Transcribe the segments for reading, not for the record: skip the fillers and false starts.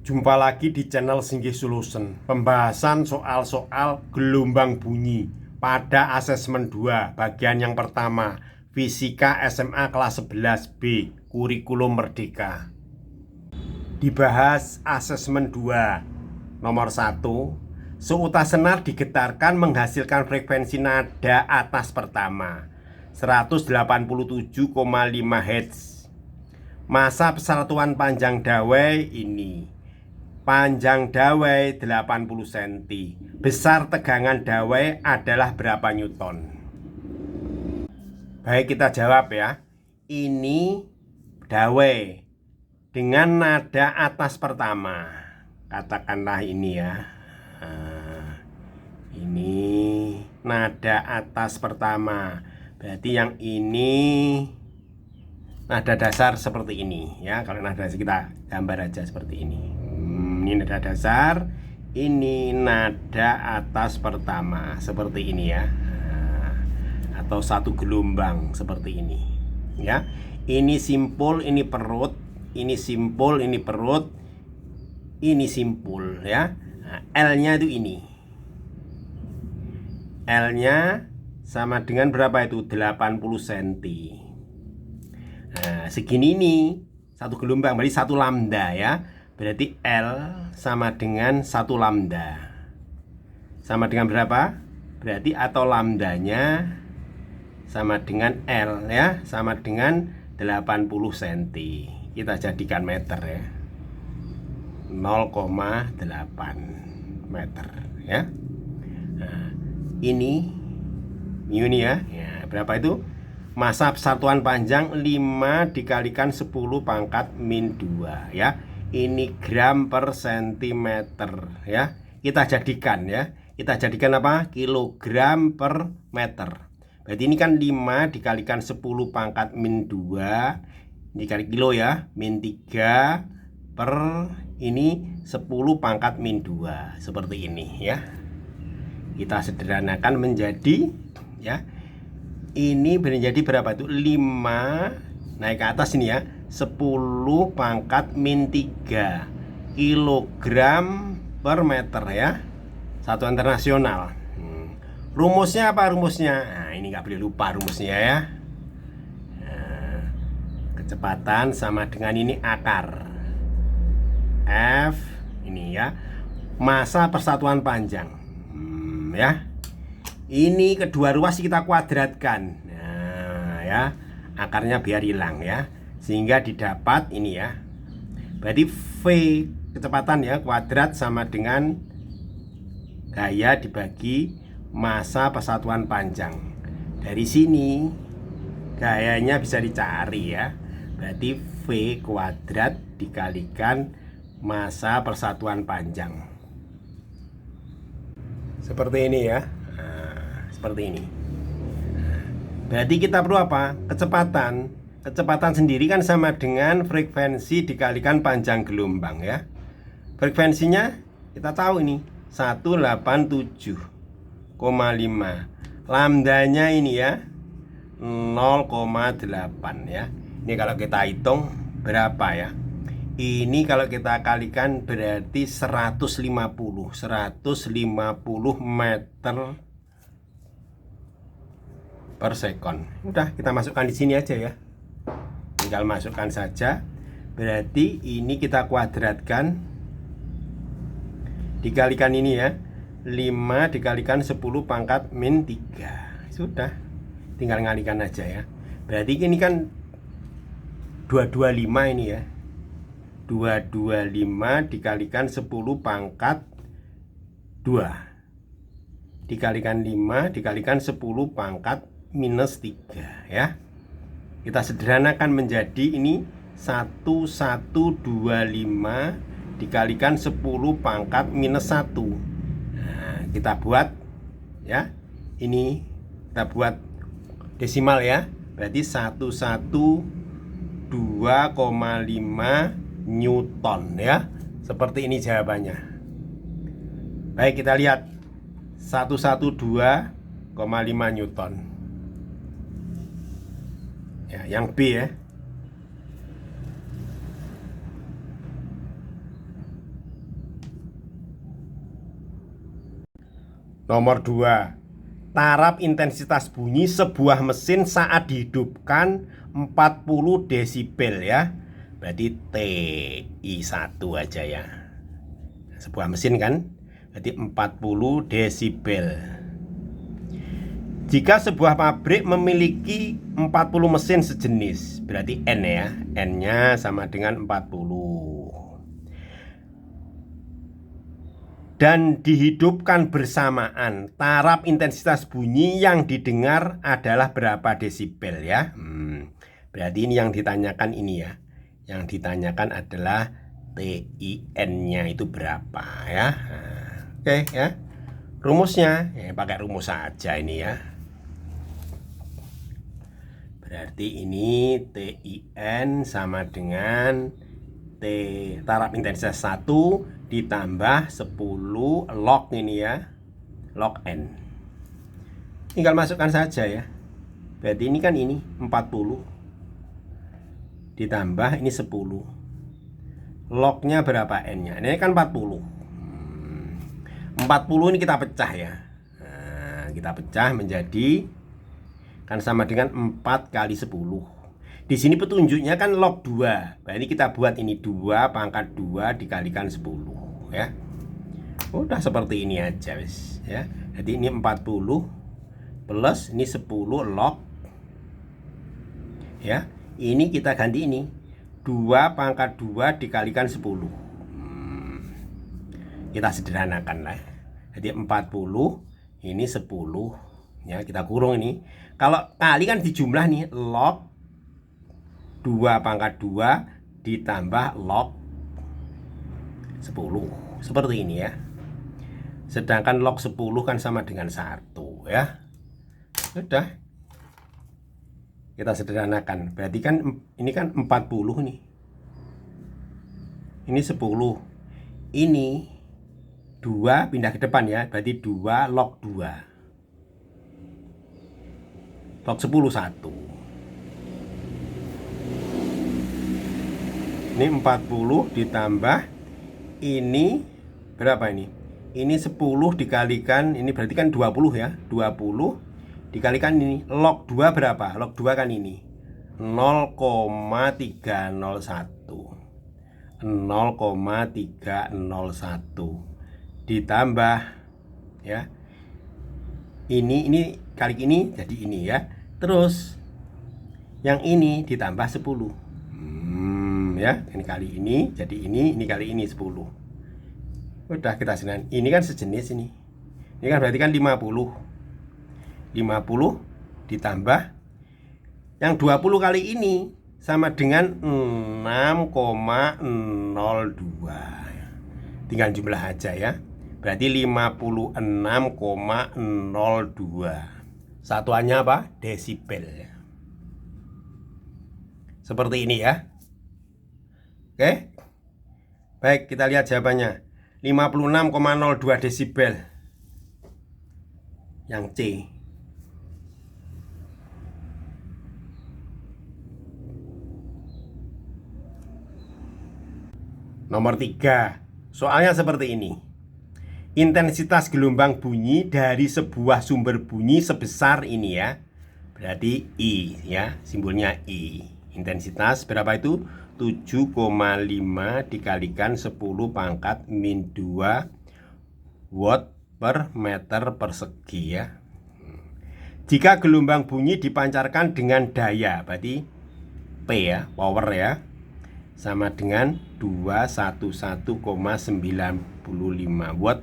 Jumpa lagi di channel Singgih Solution. Pembahasan soal-soal gelombang bunyi pada asesmen 2, bagian yang pertama, Fisika SMA kelas 11B, Kurikulum Merdeka. Dibahas asesmen 2. Nomor 1, seutas senar digetarkan menghasilkan frekuensi nada atas pertama 187,5 Hz. Masa persatuan panjang dawai ini, panjang dawai 80 cm. Besar tegangan dawai adalah berapa Newton? Baik, kita jawab ya. Ini dawai dengan nada atas pertama. Katakanlah ini ya. Ini nada atas pertama. Berarti yang ini nada dasar seperti ini ya. Kalau nada dasar kita gambar aja seperti ini. Ini nada dasar, ini nada atas pertama seperti ini ya. Atau satu gelombang seperti ini ya. Ini simpul, ini perut, ini simpul, ini perut, ini simpul ya. L-nya itu ini. L-nya sama dengan berapa itu? 80 cm. Nah, segini nih satu gelombang, berarti satu lambda ya. Berarti L sama dengan satu lambda. Sama dengan berapa? Berarti atau lambdanya sama dengan L ya, sama dengan 80 cm. Kita jadikan meter ya. 0,8 meter ya. Nah, ini ya. Berapa itu? Masa persatuan panjang 5 dikalikan 10 pangkat min 2 ya. Ini gram per sentimeter ya. Kita jadikan ya. Kita jadikan apa? Kilogram per meter. Berarti ini kan 5 dikalikan 10 pangkat min 2 dikali kilo ya. Min 3 per ini 10 pangkat min 2. Seperti ini ya. Kita sederhanakan menjadi ya. Ini menjadi berapa itu? 5 naik ke atas ini ya. 10 pangkat min 3 kilogram per meter ya. Satuan internasional. Rumusnya apa rumusnya? Nah, ini nggak boleh lupa rumusnya ya. Nah, kecepatan sama dengan ini akar F ini ya. Masa persatuan panjang ya. Ini kedua ruas kita kuadratkan. Nah, ya. Akarnya biar hilang ya. Sehingga didapat ini ya. Berarti V kecepatan ya, kuadrat sama dengan gaya dibagi masa persatuan panjang. Dari sini gayanya bisa dicari ya. Berarti V kuadrat dikalikan masa persatuan panjang. Seperti ini ya. Nah, seperti ini. Berarti kita perlu apa? Kecepatan. Kecepatan sendiri kan sama dengan frekuensi dikalikan panjang gelombang ya. Frekuensinya kita tahu ini 187,5. Lambdanya ini ya 0,8 ya. Ini kalau kita hitung berapa ya? Ini kalau kita kalikan berarti 150 meter per sekon. Udah, kita masukkan di sini aja ya. Tinggal masukkan saja. Berarti ini kita kuadratkan dikalikan ini ya. 5 dikalikan 10 pangkat min 3. Sudah. Tinggal ngalikan aja ya. Berarti ini kan 225 ini ya. 225 dikalikan 10 pangkat 2 dikalikan 5 dikalikan 10 pangkat minus 3 ya. Kita sederhanakan menjadi ini 1125 dikalikan 10 pangkat minus 1. Nah, kita buat ya. Ini kita buat desimal ya. Berarti 112,5 Newton ya. Seperti ini jawabannya. Baik, kita lihat 112,5 Newton. Ya, yang B ya. Nomor 2, taraf intensitas bunyi sebuah mesin saat dihidupkan 40 desibel ya. Berarti TI1 aja ya. Sebuah mesin kan, berarti 40 desibel. Jika sebuah pabrik memiliki 40 mesin sejenis, berarti N ya. N-nya sama dengan 40. Dan dihidupkan bersamaan, taraf intensitas bunyi yang didengar adalah berapa desibel ya. Berarti ini yang ditanyakan ini ya. Yang ditanyakan adalah TIN-nya itu berapa ya. Oke ya. Rumusnya ya, pakai rumus saja ini ya. Berarti ini TIN sama dengan taraf intensitas 1 ditambah 10 log ini ya, log N. Tinggal masukkan saja ya. Berarti ini kan ini 40 ditambah ini 10. Lognya berapa N-nya? Ini kan 40. 40 ini kita pecah ya. Nah, kita pecah menjadi kan sama dengan 4 kali 10. Di sini petunjuknya kan log 2. Nah, ini kita buat ini 2 pangkat 2 dikalikan 10 ya. Udah seperti ini aja wis ya. Jadi ini 40 plus ini 10 log ya. Ini kita ganti ini 2 pangkat 2 dikalikan 10. Kita sederhanakan lah. Jadi 40 ini 10 ya, kita kurung ini. Kalau kali kan dijumlah nih, log 2 pangkat 2 ditambah log 10. Seperti ini ya. Sedangkan log 10 kan sama dengan 1 ya. Sudah. Kita sederhanakan. Berarti kan ini kan 40 nih. Ini 10. Ini 2 pindah ke depan ya. Berarti 2 log 2. Log 10 1. Ini 40 ditambah ini berapa ini? Ini 10 dikalikan ini berarti kan 20 ya. 20 dikalikan ini log 2 berapa? Log 2 kan ini 0,301. 0,301 ditambah ya. Ini kali ini jadi ini ya. Terus yang ini ditambah 10. Ya, ini kali ini jadi ini kali ini 10. Udah kita senang. Ini kan sejenis ini. Ini kan berarti kan 50. 50 ditambah yang 20 kali ini sama dengan 6,02. Tinggal jumlah aja ya. Berarti 56,02. Satuannya apa? Desibel. Seperti ini ya. Oke. Baik, kita lihat jawabannya. 56,02 desibel. Yang C. Nomor 3. Soalnya seperti ini. Intensitas gelombang bunyi dari sebuah sumber bunyi sebesar ini ya. Berarti I ya, simbolnya I. Intensitas berapa itu? 7,5 dikalikan 10 pangkat min 2 watt per meter persegi ya. Jika gelombang bunyi dipancarkan dengan daya, berarti P ya, power ya, sama dengan 211,95 watt.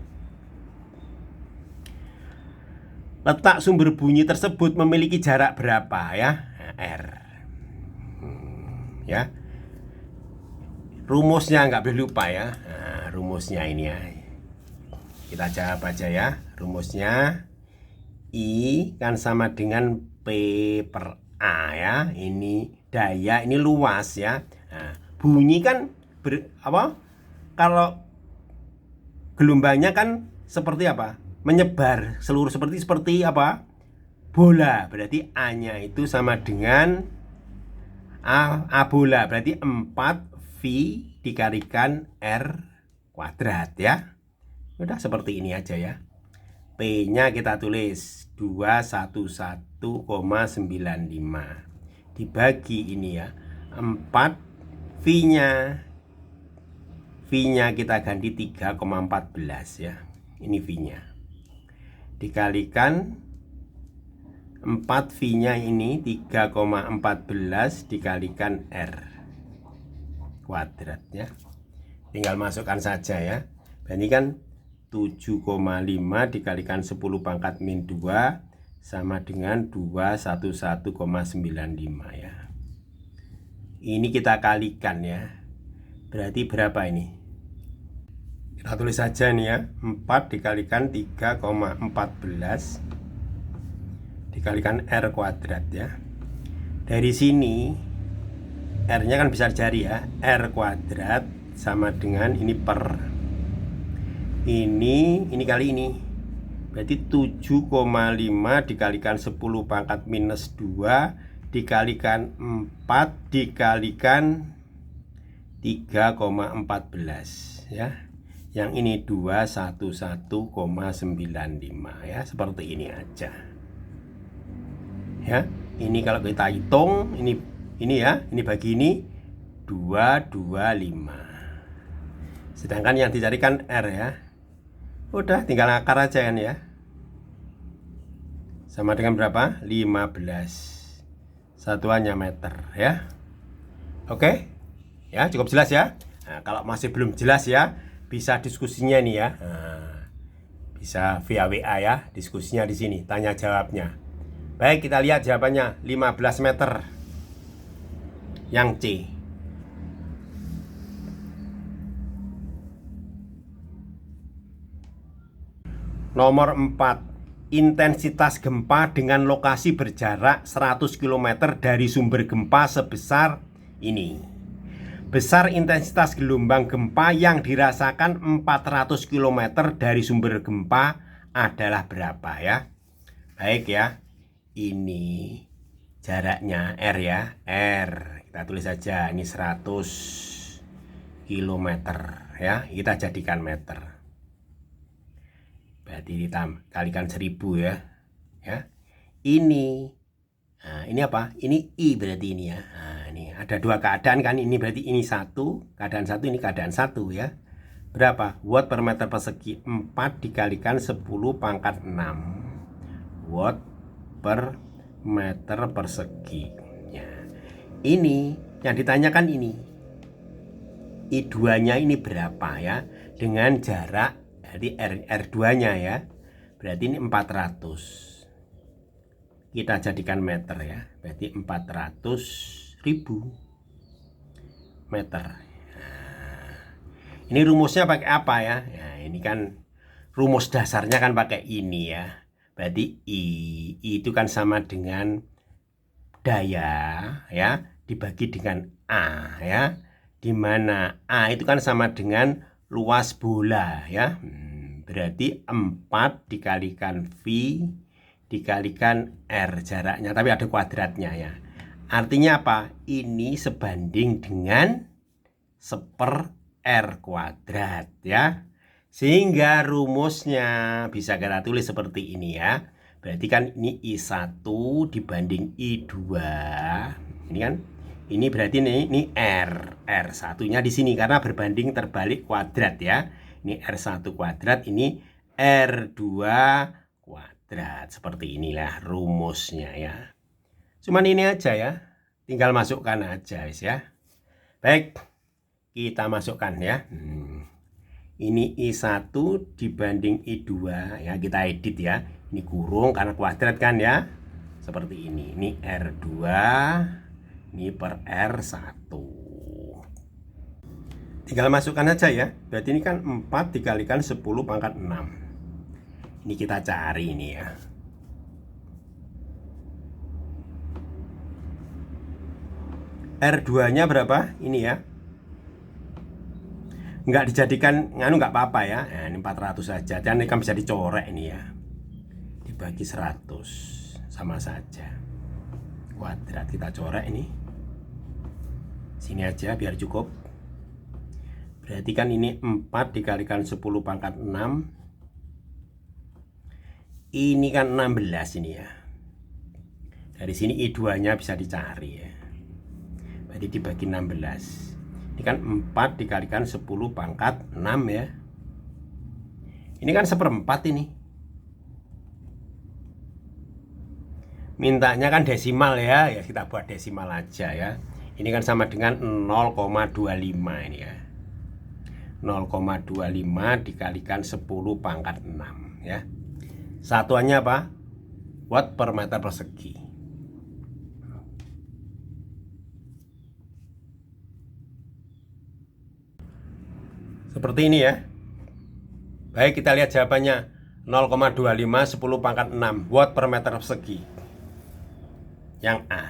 Letak sumber bunyi tersebut memiliki jarak berapa ya? R. Ya. Rumusnya nggak boleh lupa ya. Nah, rumusnya ini ya. Kita jawab aja ya. Rumusnya I kan sama dengan P per A ya. Ini daya, ini luas ya. Nah, bunyi kan kalau gelombangnya kan seperti apa? Menyebar seluruh seperti apa? Bola. Berarti A-nya itu sama dengan A bola. Berarti 4 V dikalikan R kuadrat ya. Udah seperti ini aja ya. P-nya kita tulis 211,95 dibagi ini ya 4, V-nya kita ganti 3,14 ya. Ini V-nya dikalikan 4, V-nya ini 3,14 dikalikan R kuadrat ya. Tinggal masukkan saja ya. Berarti kan 7,5 dikalikan 10 pangkat min 2 sama dengan 211,95 ya. Ini kita kalikan ya. Berarti berapa ini? Kita tulis saja nih ya. 4 dikalikan 3,14 dikalikan R kuadrat ya. Dari sini R-nya kan bisa dicari ya. R kuadrat sama dengan ini per ini kali ini. Berarti 7,5 dikalikan 10 pangkat minus 2 dikalikan 4 dikalikan 3,14 ya. Yang ini 211,95 ya. Seperti ini aja ya. Ini kalau kita hitung ini ya, ini bagi ini 225. Sedangkan yang dicarikan R ya. Udah tinggal akar aja kan ya. Sama dengan berapa? 15. Satuannya meter ya. Oke. Ya, cukup jelas ya. Nah, kalau masih belum jelas ya, bisa diskusinya nih ya. Nah, bisa via WA ya, diskusinya di sini, tanya jawabnya. Baik, kita lihat jawabannya 15 meter. Yang C. Nomor 4. Intensitas gempa dengan lokasi berjarak 100 km dari sumber gempa sebesar ini. Besar intensitas gelombang gempa yang dirasakan 400 km dari sumber gempa adalah berapa ya? Baik ya. Ini jaraknya R ya. R. Kita tulis saja ini 100 km ya. Kita jadikan meter. Berarti dikalikan 1000 ya. Ya. Ini apa? Ini I berarti ini ya. Nah, ini ada dua keadaan kan. Ini berarti ini satu, keadaan satu, ini keadaan satu ya. Berapa? Watt per meter persegi. 4 dikalikan 10 pangkat 6 watt per meter persegi ya. Ini yang ditanyakan ini I2 nya ini berapa ya, dengan jarak jadi R2 nya ya. Berarti ini 400. Kita jadikan meter ya. Berarti 400.000 meter. Nah, ini rumusnya pakai apa ya? Nah, ini kan rumus dasarnya kan pakai ini ya. Berarti I itu kan sama dengan daya ya dibagi dengan A ya. Dimana A itu kan sama dengan luas bola ya. Berarti 4 dikalikan V dikalikan R jaraknya, tapi ada kuadratnya ya. Artinya apa? Ini sebanding dengan 1/r kuadrat ya. Sehingga rumusnya bisa kita tulis seperti ini ya. Berarti kan ini I1 dibanding I2. Ini kan ini berarti ini R. R1-nya di sini karena berbanding terbalik kuadrat ya. Ini R1 kuadrat, ini R2 kuadrat. Seperti inilah rumusnya ya. Cuman ini aja ya. Tinggal masukkan aja ya. Baik. Kita masukkan ya. Ini I1 dibanding I2 ya. Kita edit ya. Ini kurung karena kuadrat kan ya. Seperti ini. Ini R2. Ini per R1. Tinggal masukkan aja ya. Berarti ini kan 4 dikalikan 10 pangkat 6. Ini kita cari ini ya. R2 nya berapa? Ini ya. Enggak dijadikan nggak apa-apa ya. Nah, ini 400 saja. Dan ini kan bisa dicorek ini ya. Dibagi 100 sama saja. Kuadrat kita corek ini. Sini aja biar cukup. Berarti kan ini 4 dikalikan 10 pangkat 6 Ini kan 16 ini ya. Dari sini I2-nya bisa dicari ya. Berarti dibagi 16. Ini kan 4 dikalikan 10 pangkat 6 ya. Ini kan 1/4 ini. Mintanya kan desimal ya. Ya kita buat desimal aja ya. Ini kan sama dengan 0,25 ini ya. 0,25 dikalikan 10 pangkat 6 ya. Satuannya apa? Watt per meter persegi. Seperti ini ya. Baik, kita lihat jawabannya. 0,25 10 pangkat 6 watt per meter persegi. Yang A.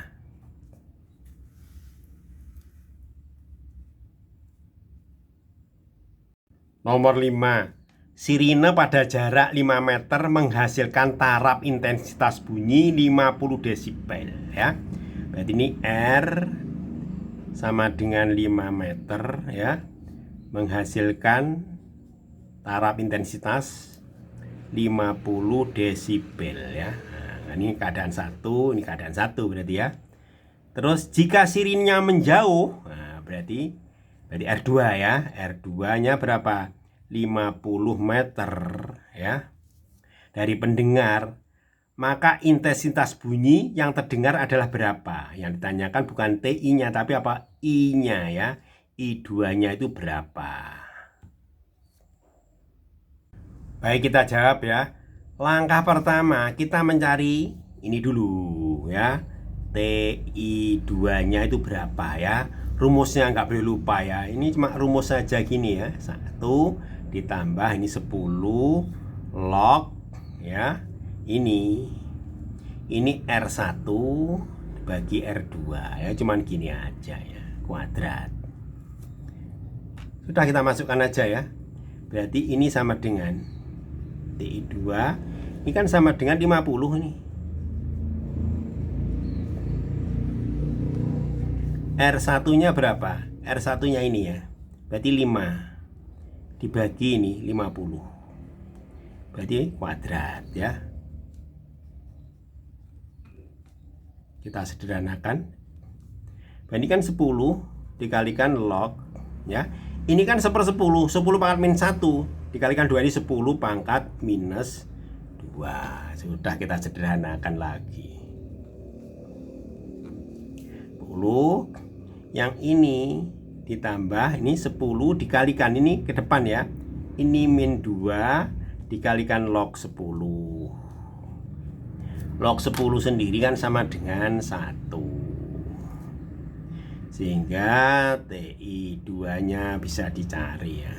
Nomor 5. Sirine pada jarak 5 meter menghasilkan taraf intensitas bunyi 50 desibel ya. Berarti ini R sama dengan 5 meter ya. Menghasilkan taraf intensitas 50 desibel ya. Nah, ini keadaan 1, ini keadaan 1 berarti ya. Terus jika sirinnya menjauh, nah, berarti R2 ya. R2-nya berapa? 50 meter ya dari pendengar, maka intensitas bunyi yang terdengar adalah berapa? Yang ditanyakan bukan TI-nya tapi apa? I-nya ya. I2-nya itu berapa? Baik, kita jawab ya. Langkah pertama kita mencari ini dulu ya. TI2-nya itu berapa ya? Rumusnya nggak boleh lupa ya. Ini cuma rumus saja gini ya. 1 ditambah ini 10 log ya. Ini R1 dibagi R2 ya. Cuman gini aja ya. Kuadrat. Sudah, kita masukkan aja ya. Berarti ini sama dengan TI2. Ini kan sama dengan 50 nih. R1-nya berapa? R1-nya ini ya. Berarti 5 dibagi ini 50. Berarti kuadrat ya. Kita sederhanakan. Berarti kan 10 dikalikan log ya. Ini kan 1/10. 10 pangkat min 1 dikalikan 2 ini 10 pangkat minus 2. Sudah, kita sederhanakan lagi. 10. Yang ini ditambah ini 10 dikalikan ini ke depan ya. Ini min 2 dikalikan log 10. Log 10 sendiri kan sama dengan 1. Sehingga TI2-nya bisa dicari ya.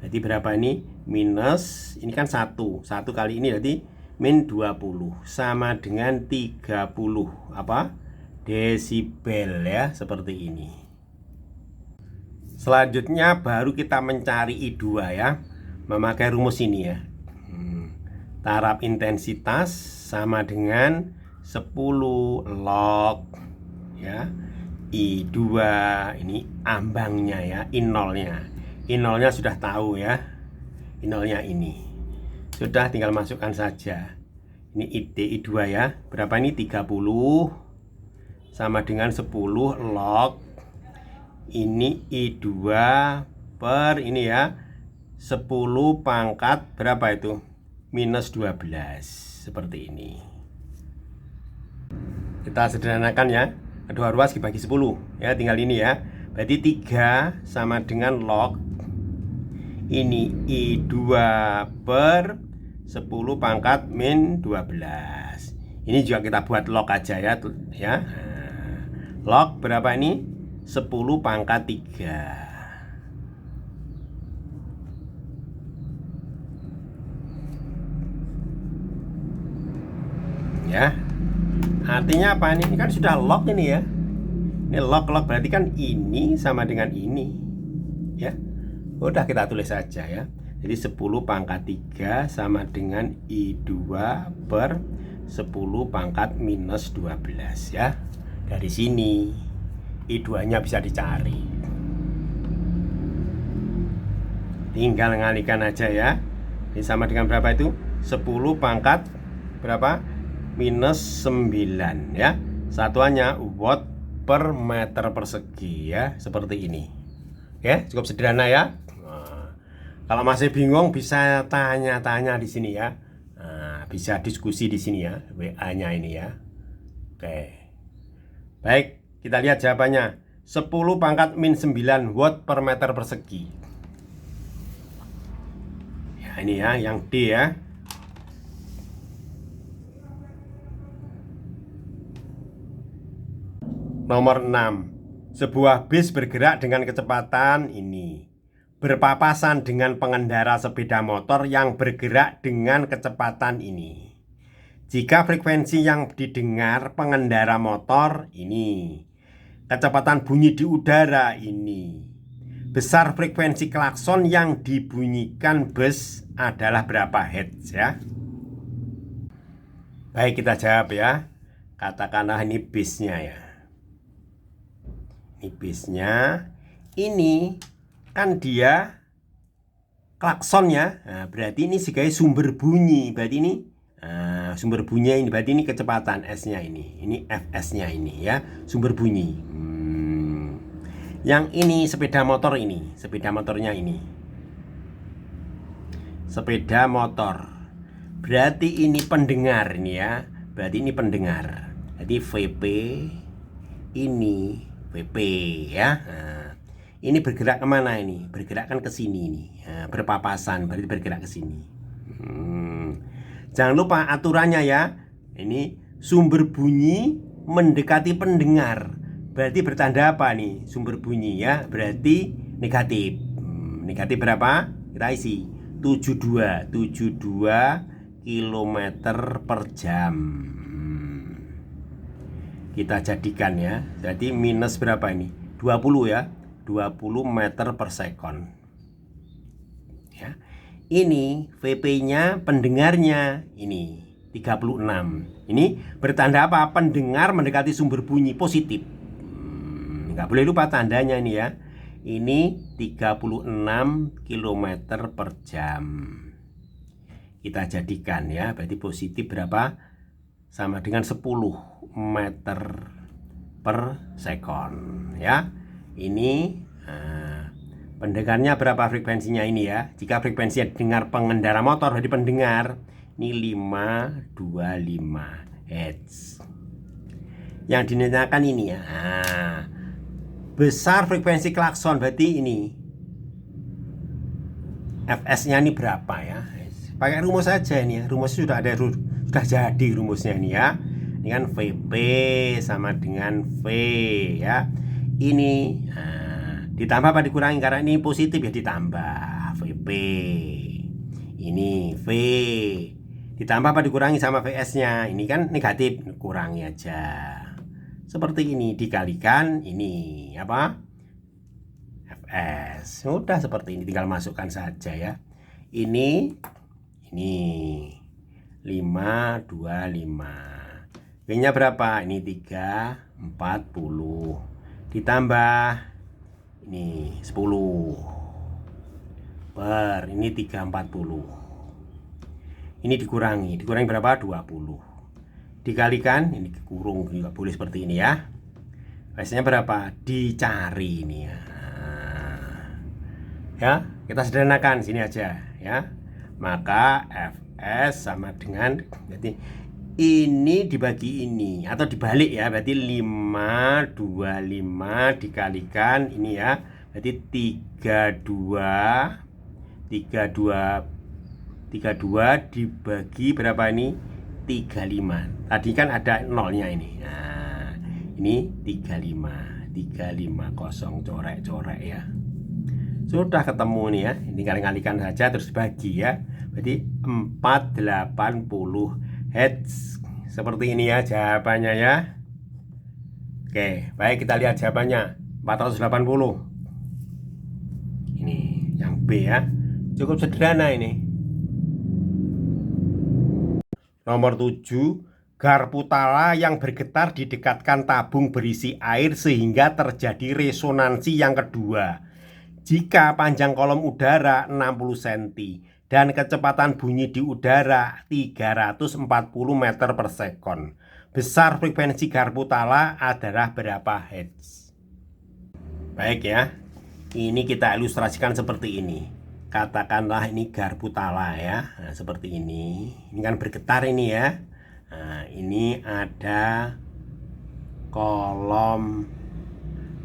Jadi berapa ini? Minus, ini kan 1. 1 kali ini berarti min 20 sama dengan 30 apa? Desibel ya, seperti ini. Selanjutnya baru kita mencari I2 ya. Memakai rumus ini ya. Taraf intensitas sama dengan 10 log ya. I2 ini ambangnya ya, I0-nya. I0-nya sudah tahu ya. I0-nya ini. Sudah, tinggal masukkan saja. Ini I2 ya. Berapa ini? 30 sama dengan 10 log ini I2 per ini ya, 10 pangkat berapa itu? Minus 12. Seperti ini. Kita sederhanakan ya. Kedua ruas dibagi 10 ya, tinggal ini ya. Berarti 3 sama dengan log ini I2 per 10 pangkat min 12. Ini juga kita buat log aja ya. Log berapa ini? 10 pangkat 3. Ya. Artinya apa ini? Ini kan sudah log ini ya. Ini log berarti kan ini sama dengan ini. Ya. Udah, kita tulis saja ya. Jadi 10 pangkat 3 sama dengan I2 per 10 pangkat minus 12 ya. Dari sini I2-nya bisa dicari. Tinggal ngalikan aja ya. Ini sama dengan berapa itu? 10 pangkat berapa? Minus 9 ya. Satuannya watt per meter persegi ya, seperti ini. Oke, cukup sederhana ya. Nah, kalau masih bingung bisa tanya-tanya di sini ya. Nah, bisa diskusi di sini ya, WA-nya ini ya. Oke. Baik, kita lihat jawabannya. 10 pangkat min 9 watt per meter persegi. Ya, ini ya, yang D ya. Nomor 6. Sebuah bis bergerak dengan kecepatan ini, berpapasan dengan pengendara sepeda motor yang bergerak dengan kecepatan ini. Jika frekuensi yang didengar pengendara motor ini, kecepatan bunyi di udara ini, besar frekuensi klakson yang dibunyikan bus adalah berapa hertz ya? Baik, kita jawab ya. Katakanlah ini bisnya ya. Ini bisnya. Ini kan dia klaksonnya. Nah, berarti ini sebagai sumber bunyi. Berarti ini sumber bunyi ini. Berarti ini kecepatan S-nya ini. Ini Fs-nya ini ya. Sumber bunyi. Yang ini sepeda motor ini. Sepeda motornya ini. Sepeda motor. Berarti ini pendengar ini ya. Berarti ini pendengar. Jadi VP ini VP ya. Nah, ini bergerak kemana ini? Bergerak kan ke sini ini. Nah, berpapasan berarti bergerak ke sini. Jangan lupa aturannya ya. Ini sumber bunyi mendekati pendengar. Berarti bertanda apa nih? Sumber bunyi ya. Berarti negatif. Negatif berapa? Kita isi 72 km per jam. Kita jadikan ya. Jadi minus berapa ini? 20 ya. 20 meter per sekon. Ya. Ini VP-nya pendengarnya ini 36. Ini bertanda apa? Pendengar mendekati sumber bunyi positif. Nggak boleh lupa tandanya ini ya. Ini 36 km per jam. Kita jadikan ya. Berarti positif berapa? Sama dengan 10 meter per sekon ya. Ini pendengarnya berapa frekuensinya ini ya. Jika frekuensinya dengar pengendara motor dari pendengar ini 525 Hz. Yang dinyatakan ini ya. Besar frekuensi klakson berarti ini Fs-nya ini berapa ya. Pakai rumus saja ini ya. Rumusnya sudah ada, sudah jadi rumusnya ini ya. Ini kan VP sama dengan V ya. Ini ditambah apa dikurangi? Karena ini positif ya ditambah VP. Ini V. Ditambah apa dikurangi sama VS-nya? Ini kan negatif, kurangi aja. Seperti ini dikalikan ini apa? Fs. Sudah seperti ini, tinggal masukkan saja ya. Ini 525. V-nya berapa? Ini 340. Ditambah ini 10 per ini 340. Ini dikurangi berapa? 20. Dikalikan ini kurung juga boleh seperti ini ya. Biasanya berapa? Dicari ini ya. Ya, kita sederhanakan sini aja ya. Maka Fs sama dengan, jadi ini dibagi ini atau dibalik ya, berarti 525 dikalikan ini ya, berarti 32 dibagi berapa ini? 35. Tadi kan ada nolnya ini. Nah, ini 35 coret-coret ya. Sudah ketemu nih ya. Ini kalikan saja terus bagi ya. Berarti 480 Hz. Seperti ini ya jawabannya ya. Oke, baik kita lihat jawabannya. 480. Ini yang B ya. Cukup sederhana ini. Nomor 7. Garpu tala yang bergetar didekatkan tabung berisi air sehingga terjadi resonansi yang kedua. Jika panjang kolom udara 60 cm dan kecepatan bunyi di udara 340 meter per sekon. Besar frekuensi garpu tala adalah berapa hertz? Baik ya, ini kita ilustrasikan seperti ini. Katakanlah ini garpu tala ya, nah, seperti ini. Ini kan bergetar ini ya. Nah, ini ada kolom,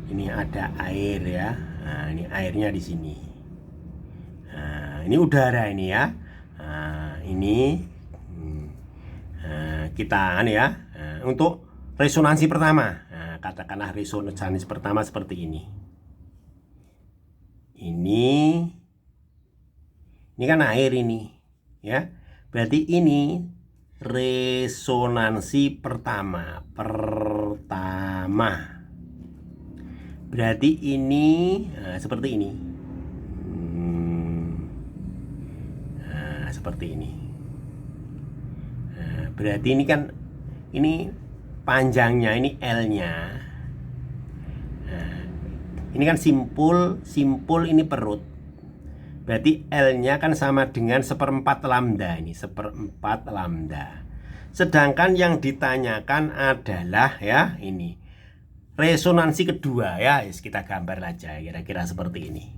ini ada air ya. Nah, ini airnya di sini. Nah, ini udara ini ya. Nah, ini kita ya. Untuk resonansi pertama, nah, katakanlah resonansi pertama seperti ini. Ini kan air ini, ya. Berarti ini resonansi pertama. Berarti ini seperti ini. Nah, seperti ini. Nah, berarti ini kan ini panjangnya, ini L-nya. Nah, ini kan simpul ini perut. Berarti L-nya kan sama dengan 1/4 lambda ini, 1/4 lambda. Sedangkan yang ditanyakan adalah ya ini resonansi kedua ya, kita gambar aja kira-kira seperti ini.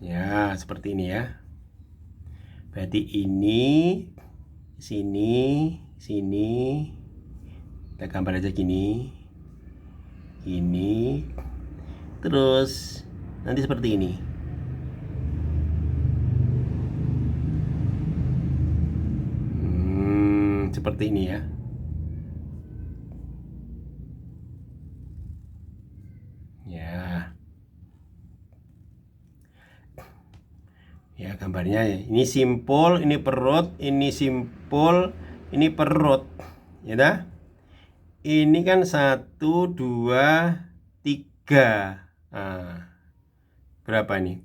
Ya, seperti ini ya. Berarti ini sini. Kita gambar aja gini. Ini terus nanti seperti ini. Seperti ini ya. Ya gambarnya ini simpul, ini perut, ini simpul, ini perut, ya dah. Ini kan 1, 2, 3. Nah, berapa ini?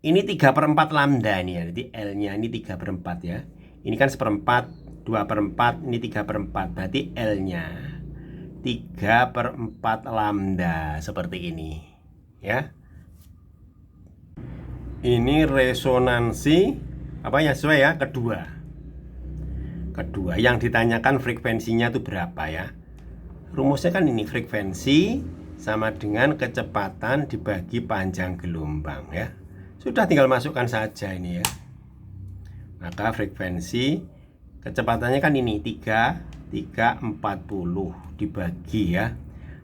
Ini 3/4 lambda ini ya. Jadi L-nya ini 3/4 ya. Ini kan 1/4, 2/4, ini 3/4. Berarti L-nya 3/4 lambda seperti ini, ya. Ini resonansi apa ya, sesuai ya, kedua yang ditanyakan frekuensinya itu berapa ya. Rumusnya kan ini, frekuensi sama dengan kecepatan dibagi panjang gelombang ya. Sudah tinggal masukkan saja ini ya. Maka frekuensi kecepatannya kan ini 340 dibagi ya.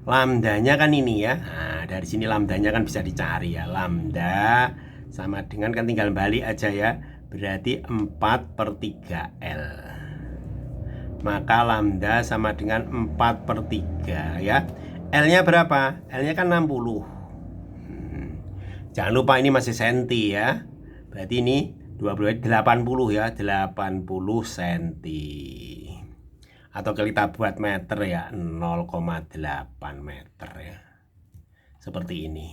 Lambdanya kan ini ya. Nah, dari sini lambdanya kan bisa dicari ya. Lambda sama dengan, kan tinggal balik aja ya, berarti 4/3 L. Maka lambda sama dengan 4/3 ya. L-nya berapa? L-nya kan 60. Jangan lupa ini masih senti ya. Berarti ini 80 ya, 80 senti. Atau kita buat meter ya, 0,8 meter ya. Seperti ini.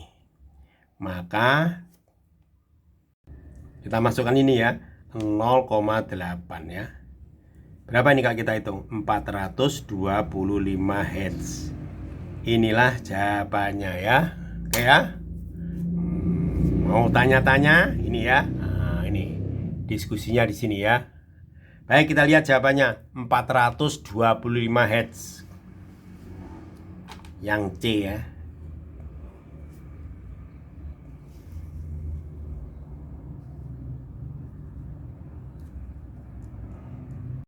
Maka kita masukkan ini ya, 0,8 ya. Berapa ini kalau kita hitung? 425 Hz. Inilah jawabannya ya. Oke ya. Mau tanya-tanya ini ya. Nah, ini diskusinya di sini ya. Baik, kita lihat jawabannya. 425 Hz. Yang C ya.